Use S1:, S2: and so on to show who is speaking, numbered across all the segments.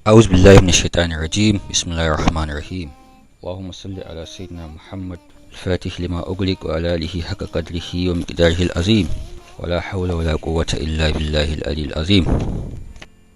S1: أعوذ بالله من الشيطان الرجيم. بسم الله الرحمن الرحيم. اللهم صل على سيدنا محمد الفاتح لما أغلق وعلى آله حق قدره ومقداره العظيم ولا حول ولا قوة إلا بالله العلي العظيم.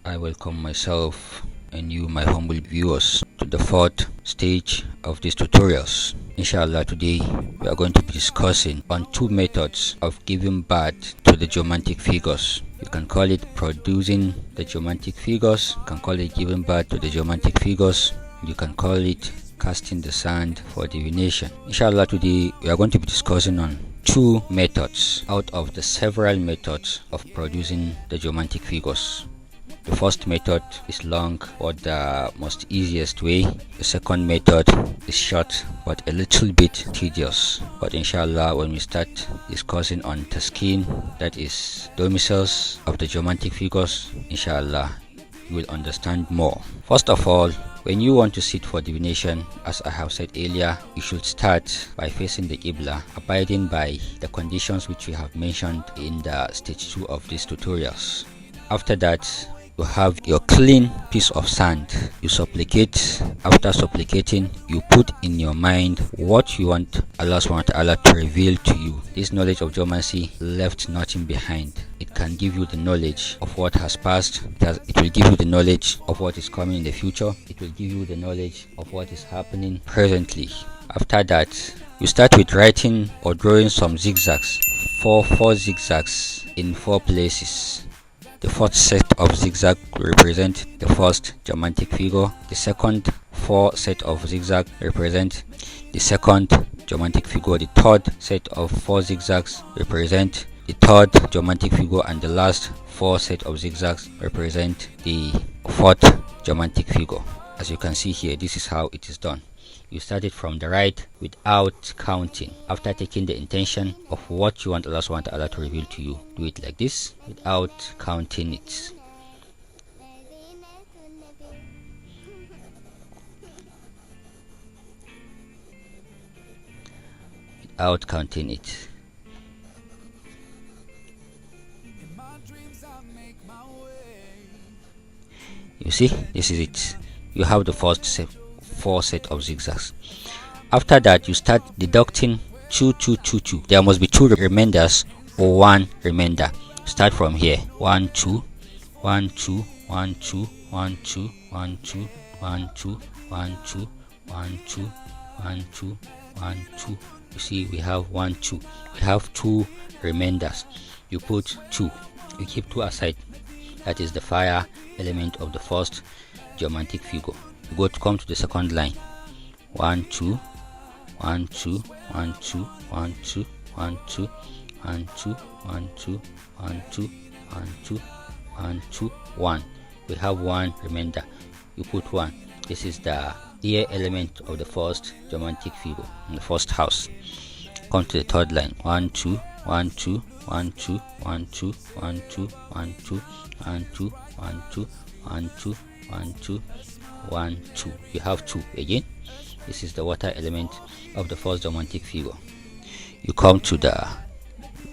S1: I welcome myself and you, my humble viewers, to the fourth stage of these tutorials. Inshallah, today we are going to be discussing on two methods of giving birth to the geomantic figures. You can call it producing the geomantic figures, you can call it giving birth to the geomantic figures, you can call it casting the sand for divination. Inshallah, today we are going to be discussing on two methods out of the several methods of producing the geomantic figures. The first method is long or the most easiest way. The second method is short but a little bit tedious. But inshallah, when we start discussing on taskin, that is domiciles of the geomantic figures, inshallah you will understand more. First of all, when you want to sit for divination, as I have said earlier, you should start by facing the Qibla, abiding by the conditions which we have mentioned in the stage 2 of these tutorials. After that, you have your clean piece of sand. You supplicate. After supplicating, you put in your mind what you want Allah subhanahu wa ta'ala to reveal to you. This knowledge of geomancy left nothing behind. It can give you the knowledge of what has passed. It will give you the knowledge of what is coming in the future. It will give you the knowledge of what is happening presently. After that, you start with writing or drawing some zigzags. Four zigzags in 4 places. The first set of zigzag represent the first geomantic figure. The second 4 set of zigzag represent the second geomantic figure. The third set of 4 zigzags represent the third geomantic figure, and the last 4 set of zigzags represent the fourth geomantic figure. As you can see here, this is how it is done. You start it from the right without counting. After taking the intention of what you want Allah subhanahu wa ta'ala to reveal to you, do it like this without counting it. Without counting it. You see, this is it. You have the first 4 set of zigzags. After that, you start deducting 2. There must be 2 remainders or 1 remainder. Start from here. 1 2 1 2 1 2 1 2 1 2 1 2 1 2 1 2 1 2 1 2. You see, we have 1 2. We have 2 remainders. You put 2. You keep 2 aside. That is the fire element of the first geomantic figure. You come to the second line. 1 2 1 2 1 2 1 2 1 2 1 2 1 2 1 2 1 2 1 2 1. We have 1 remainder. You put 1. This is the ear element of the first geomantic figure in the first house. Come to the third line. 1 2 1 2 1 2 1 2 1 2 1 2 1 2 1 2 1 2 1 2 1 2. You have 2 again. This is the water element of the first geomantic figure. You come to the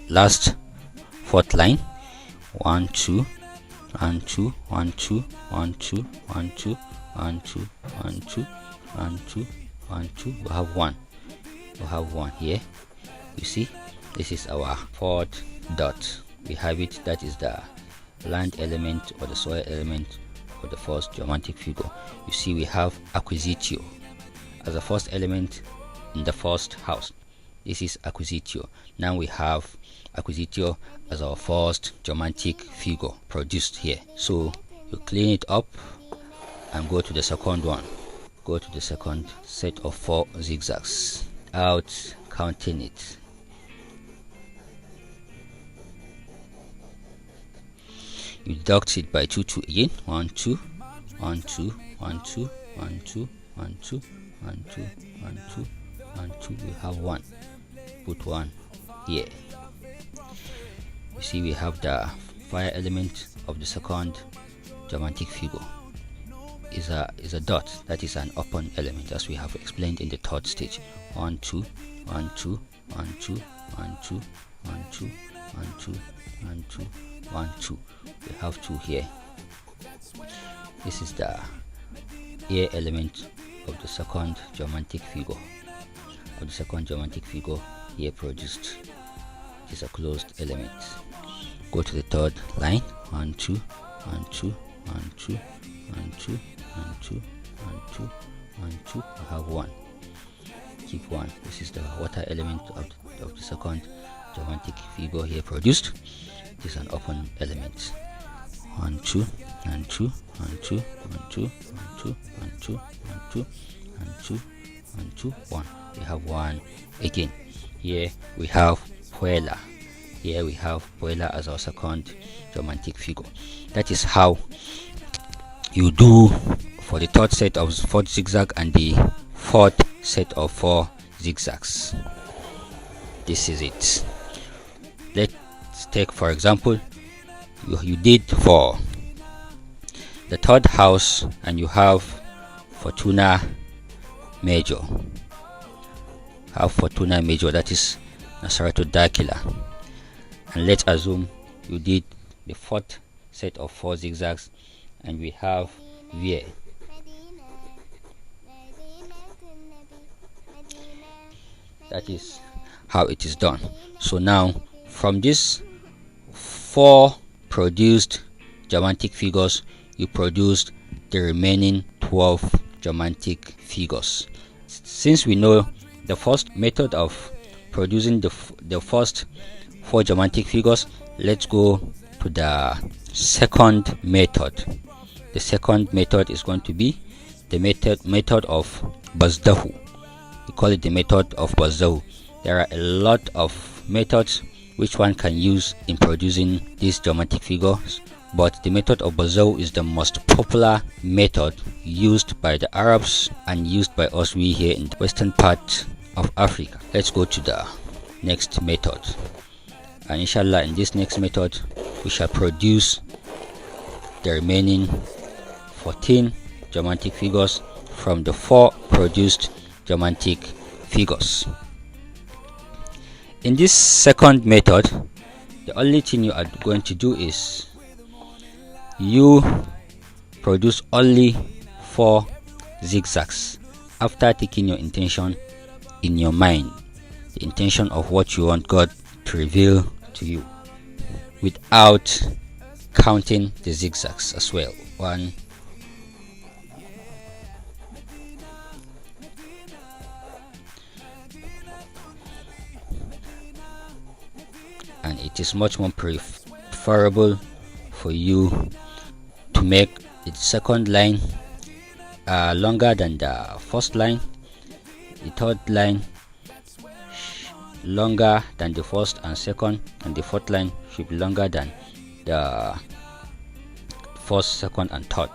S1: last 4th line. 1 2 1 2 1 2 1 2 1 2 1 2 1 2 1 2 1 2. We have 1. We have 1 here. You see, this is our 4th dot. We have it. That is the land element or the soil element for the first geomantic figure. You see, we have acquisitio as the first element in the first house. This is acquisitio. Now we have acquisitio as our first geomantic figure produced here. So you clean it up and go to the second one. Go to the second set of 4 zigzags out counting it. You deduct it by 2 again. 1 2 1 2 1 2 1 2 1 2 1 2 1 2 1 2. We have 1. Put 1 here. You see, we have the fire element of the second geomantic figure. is a dot. That is an open element, as we have explained in the third stage. 1 2 1 2 1 2 1 2 1 2 1 2 1 2 1 2. We have 2 here. This is the A element of the second geomantic figure here produced. It is a closed element. Go to the third line. 1 2 1 2 1 2 1 2 1 2 1 2 1 2. I have 1. Keep 1. This is the water element of the second geomantic figure here produced. It is an open element. 1 2 1 2 1 2 1 2 1 2 1 2 1 2 1 2 1 2 1. We have 1 again. Here we have Puella. Here we have Puella as our second geomantic figure. That is how you do for the third set of 4 zigzag and the fourth set of 4 zigzags. This is it. Let's take, for example, you did for the third house and you have Fortuna Major. That is Nasaratul Dakila. And let's assume you did the fourth set of 4 zigzags and we have VA. That is how it is done. So now from this 4 produced geomantic figures, you produced the remaining 12 geomantic figures. Since we know the first method of producing the first 4 geomantic figures, let's go to the second method. The second method is going to be the method of Bazdahu. We call it the method of Bazdahu. There are a lot of methods which one can use in producing these geomantic figures, but the method of Bazdahu is the most popular method used by the Arabs and used by us here in the western part of Africa. Let's go to the next method, and inshallah in this next method we shall produce the remaining 14 geomantic figures from the 4 produced geomantic figures. In this second method, the only thing you are going to do is you produce only 4 zigzags after taking your intention in your mind, the intention of what you want God to reveal to you, without counting the zigzags as well. 1 and it is much more preferable for you to make the second line longer than the first line, the third line longer than the first and second, and the fourth line should be longer than the first, second and third.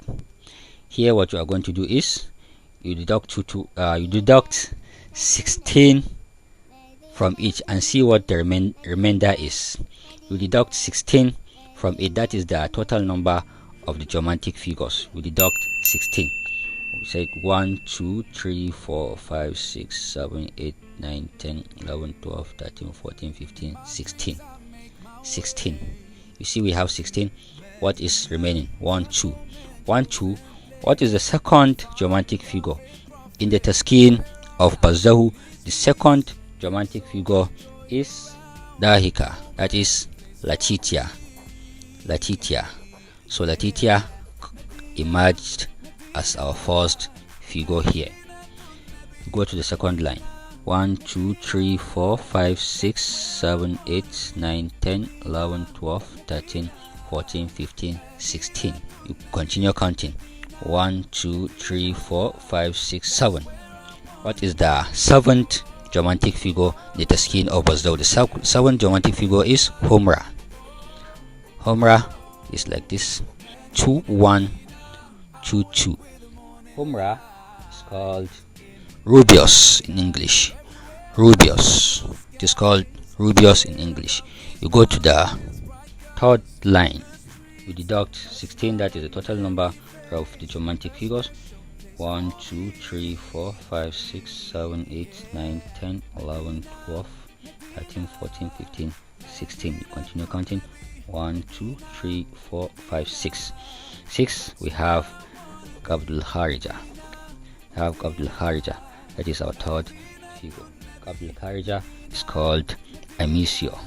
S1: Here what you are going to do is you deduct 16 from each and see what the remainder is. You deduct 16 from it. That is the total number of the geomantic figures. We deduct 16. We said 1 2 3 4 5 6 7 8 9 10 11 12 13 14 15 16. You see we have 16. What is remaining? 1 2. What is the second geomantic figure? In the taskin of Bazdahu, the second geomantic figure is Dahika, that is Latitia. So Latitia emerged as our first figure here. Go to the second line. 1 2 3 4 5 6 7 8 9 10 11 12 13 14 15 16. You continue counting. 1 2 3 4 5 6 7. What is the seventh geomantic figure in the taskin of Bazdahu? The seventh geomantic figure is Humra. Humra is like this: 2 1 2 2. Humra is called Rubius in English. It is called Rubius in English. You go to the third line, you deduct 16, that is the total number of the geomantic figures. 1 2 3 4 5 6 7 8 9 10 11 12 13 14 15 16. You continue counting. 1 2 3 4 5 6. 6 we have Qabdul Kharija. That is our third figure. Qabdul Kharija is called Amisio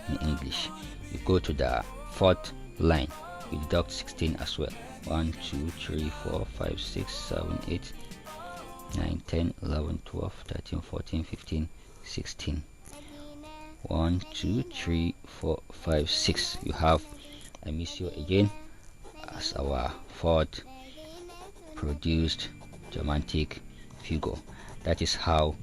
S1: in English. You go to the fourth line, we deduct 16 as well. 1 2 3 4 5 6 7 8 9 10 11 12 13 14 15 16. 1 2 3 4 5 6. You have Amisio again as our fourth produced geomantic figure. That is how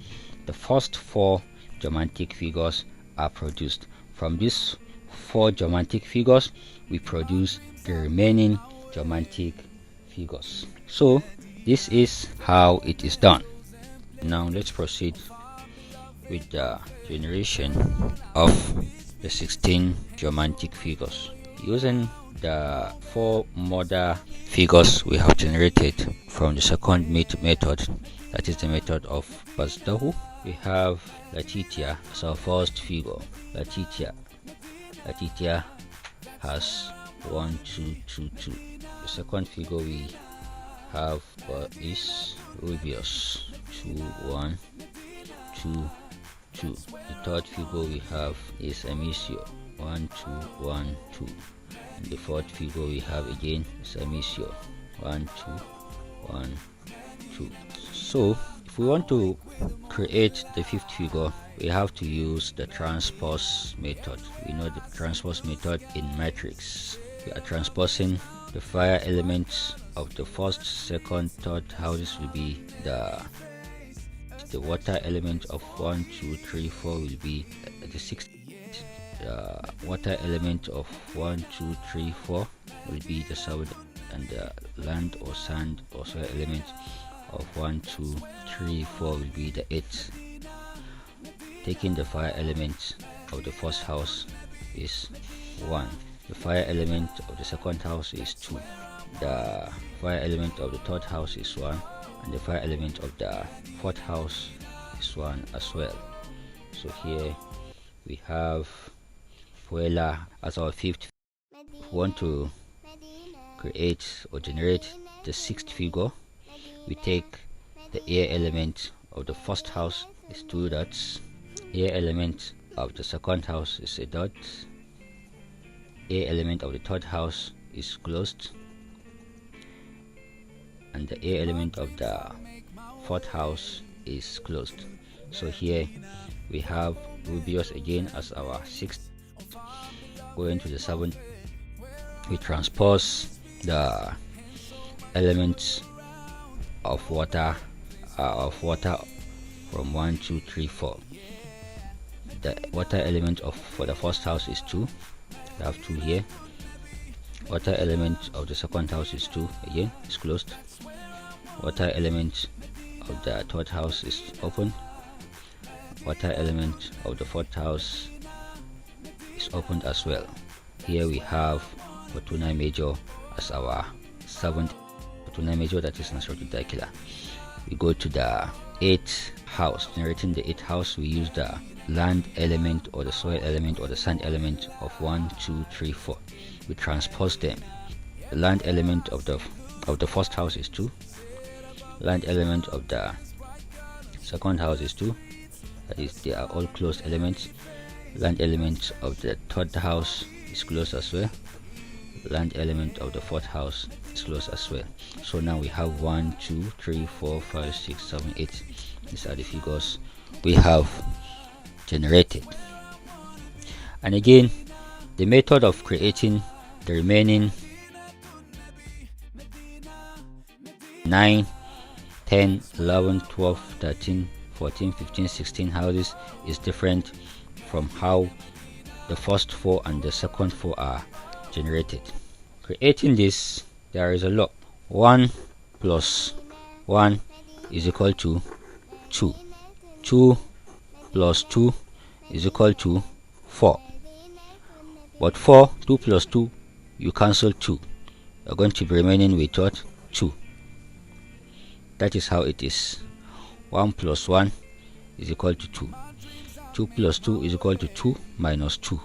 S1: the first 4 geomantic figures are produced. From these 4 geomantic figures, we produce the remaining geomantic figures. So this is how it is done. Now let's proceed with the generation of the 16 geomantic figures. Using the 4 mother figures we have generated from the second method, that is the method of Bazdahu, we have Latitia as our first figure. Latitia has 1 2 2 2. The second figure we have is Rubius, 2 1 2 2. The third figure we have is Amisio, 1 2 1 2. And the fourth figure we have again is Amisio, 1 2 1 2. So if we want to create the fifth figure, we have to use the transpose method. We know the transpose method in matrix. We are transposing the fire elements of the first, second, third houses will be the water element of 1 2 3 4 will be the sixth. The water element of 1 2 3 4 will be the seventh, and the land or sand or soil element of 1 2 3 4 will be the 8th. Taking the fire element of the first house is 1. The fire element of the second house is 2. The fire element of the third house is 1, and the fire element of the fourth house is 1 as well. So here we have Fuela as our fifth. If we want to create or generate the sixth figure, we take the air element of the first house is 2 dots, air element of the second house is a dot, air element of the third house is closed, and the air element of the fourth house is closed. So here we have Rubius again as our sixth. Going to the seventh, we transpose the elements of water from 1 2 3 4. The water element for the first house is 2. We have 2 here. Water element of the second house is 2, again it's closed. Water element of the third house is open. Water element of the fourth house is opened as well. Here we have Fortuna Major as our seventh Fortuna Major, that is Nasruddin Daikila. We go to the 8th house. Generating the 8th house, we use the land element or the soil element or the sand element of 1 2 3 4. We transpose them. The land element of the first house is 2. Land element of the second house is 2. That is, they are all closed elements. Land element of the third house is closed as well. Land element of the fourth house is closed as well. So now we have 1 2 3 4 5 6 7 8. These are the figures we have generated. And again, the method of creating the remaining 9 10 11 12 13 14 15 16 houses is different from how the first 4 and the second 4 are generated. Creating this, there is a law. 1 plus 1 is equal to 2. 2 plus 2 is equal to 4. But 2 plus 2, you cancel 2. You're going to be remaining with what? 2. That is how it is. 1 plus 1 is equal to 2. 2 plus 2 is equal to 2 minus 2.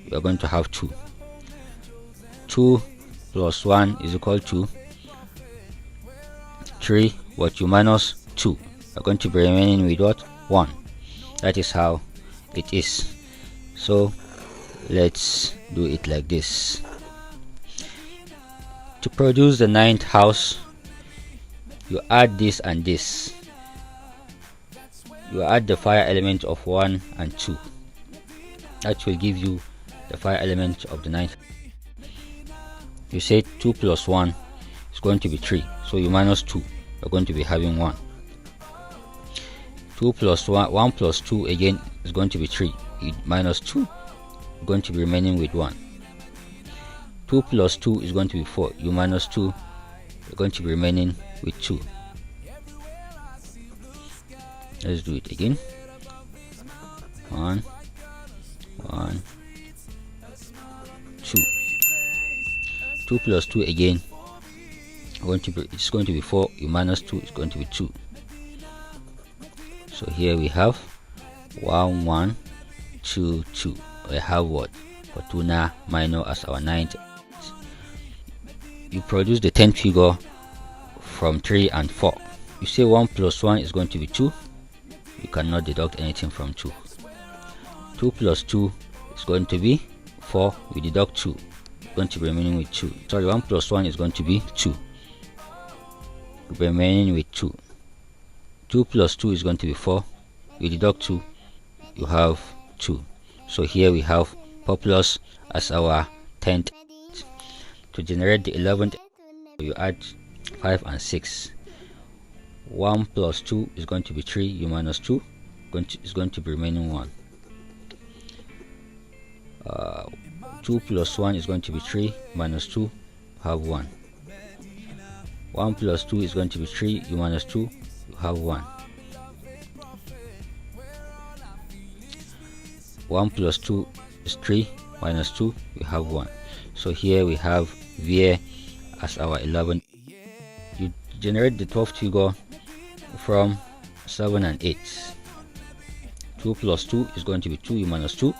S1: You are going to have 2. 2 plus 1 is equal to 3. What you minus 2. You are going to be remaining with what? 1. That is how it is. So let's do it like this. To produce the 9th house, you add this and this. You add the fire element of 1 and 2. That will give you the fire element of the 9th. You say 2 plus 1 is going to be 3. So you minus 2. You're going to be having 1. 2 plus 1, 1 plus 2 again is going to be 3. You minus 2. You're going to be remaining with 1. 2 plus 2 is going to be 4. You minus 2. You're going to be remaining with 2. Let's do it again. 1, 1, 2. 2 plus 2 again. It's going to be 4. You minus 2. It's going to be 2. So here we have 1, 1, 2, 2. We have what? Fortuna minor as our 9th. You produce the 10th figure from 3 and 4. You say 1 plus 1 is going to be 2. You cannot deduct anything from 2. 2 plus 2 is going to be 4. We deduct 2. It's going to be remaining with 2. Sorry, 1 plus 1 is going to be 2. Remaining with 2. 2 plus 2 is going to be 4. We deduct 2. You have 2. So here we have populus as our 10th. To generate the 11th, you add 5 and 6. 1 plus 2 is going to be 3. You minus 2 is going to be remaining 1. 2 plus 1 is going to be 3. Minus 2, have 1. 1 plus 2 is going to be 3. You minus 2, you have 1. 1 plus 2 is 3. Minus 2, we have 1. So here we have VA as our 11. You generate the 12th figure from 7 and 8. 2 plus 2 is going to be 2. You minus 2,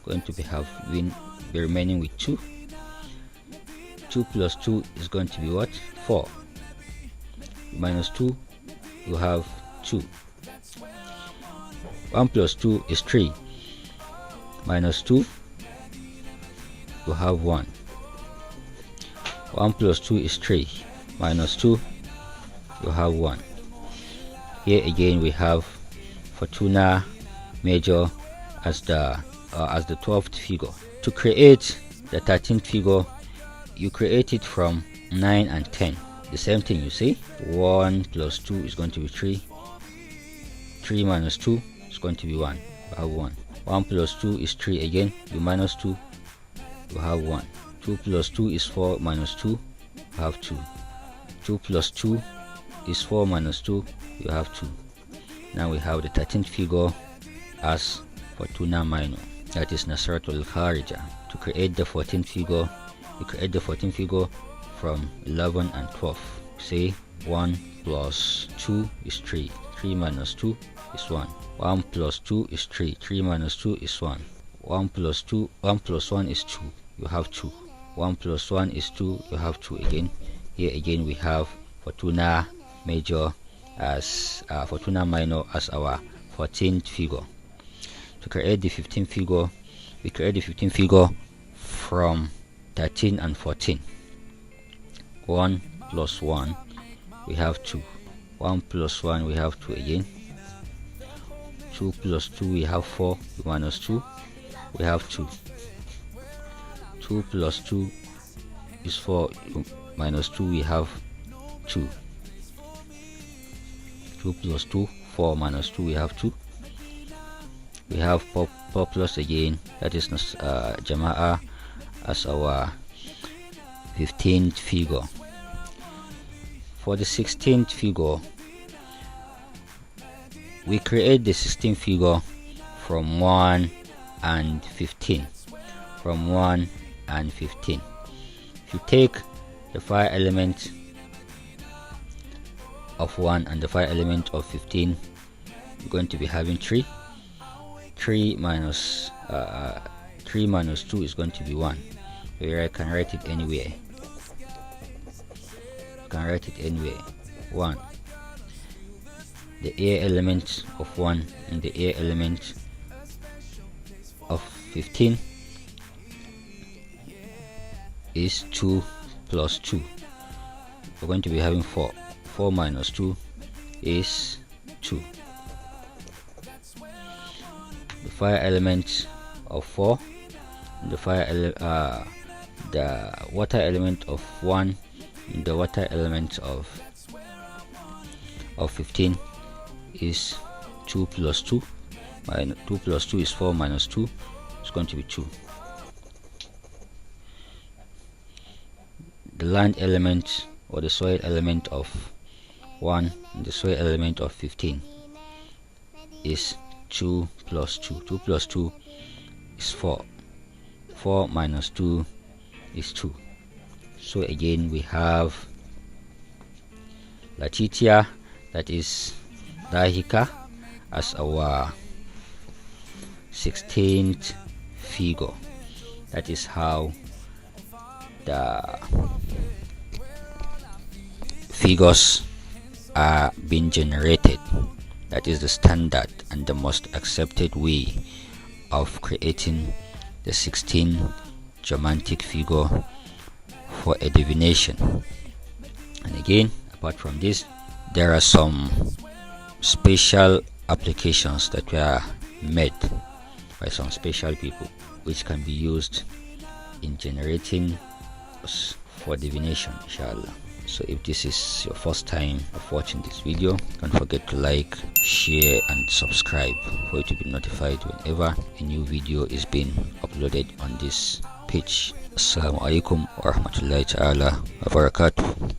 S1: going to be remaining with 2. 2 plus 2 is going to be what? 4. Minus 2, you have 2. 1 plus 2 is 3. Minus 2, you have 1. 1 plus 2 is 3. Minus 2, you have 1. Here again we have Fortuna major as the 12th figure. To create the 13th figure, you create it from 9 and 10. The same thing, you see. 1 plus 2 is going to be 3. 3 minus 2 is going to be 1. You have 1. 1 plus 2 is 3 again. You minus 2, you have 1. 2 plus 2 is 4 minus 2, you have 2. 2 plus 2 is 4 minus 2, you have 2. Now we have the 13th figure as Fortuna minor. That is Nasratul Kharija. To create the 14th figure, you create the 14th figure from 11 and 12. Say 1 plus 2 is 3. 3 minus 2 is 1. 1 plus 2 is 3. 3 minus 2 is 1. 1 plus 1 is 2. You have 2. 1 plus 1 is 2. You have 2 again. Here again we have Fortuna major as Fortuna minor as our 14th figure. To create the 15th figure, we create the 15th figure from 13 and 14. 1 plus 1, we have 2. 1 plus 1, we have 2 again. 2 plus 2, we have 4. Minus 2, we have 2. 2 plus 2 is 4. Minus 2, we have 2. 2 plus 2, 4 minus 2, we have 2. We have populus again, that is Jama'a as our 15th figure. For the 16th figure, we create the 16th figure from 1 and 15. From 1 and 15. if you take the fire element of 1 and the fire element of 15, you're going to be having 3. 3 minus 2 is going to be 1. Here I can write it anywhere. 1. The air element of 1 and the air element of 15 is 2 plus 2. We're going to be having 4. 4 minus 2 is 2. The fire element of 4 and the water element of 1 and the water element of 15 is 2 plus 2. 2 plus 2 is 4 minus 2. It's going to be 2. The land element or the soil element of 1 and the soil element of 15 is 2 plus 2. 2 plus 2 is 4. 4 minus 2 is 2. So again we have Latitia, that is Dahika, as our 16th figure. That is how the figures are being generated. That is the standard and the most accepted way of creating the 16 geomantic figure for a divination. And again, apart from this, there are some special applications that were made by some special people which can be used in generating for divination, inshallah. So if this is your first time of watching this video, don't forget to like, share and subscribe for you to be notified whenever a new video is being uploaded on this page. Assalamu alaikum wa rahmatullahi ta'ala wa barakatuh.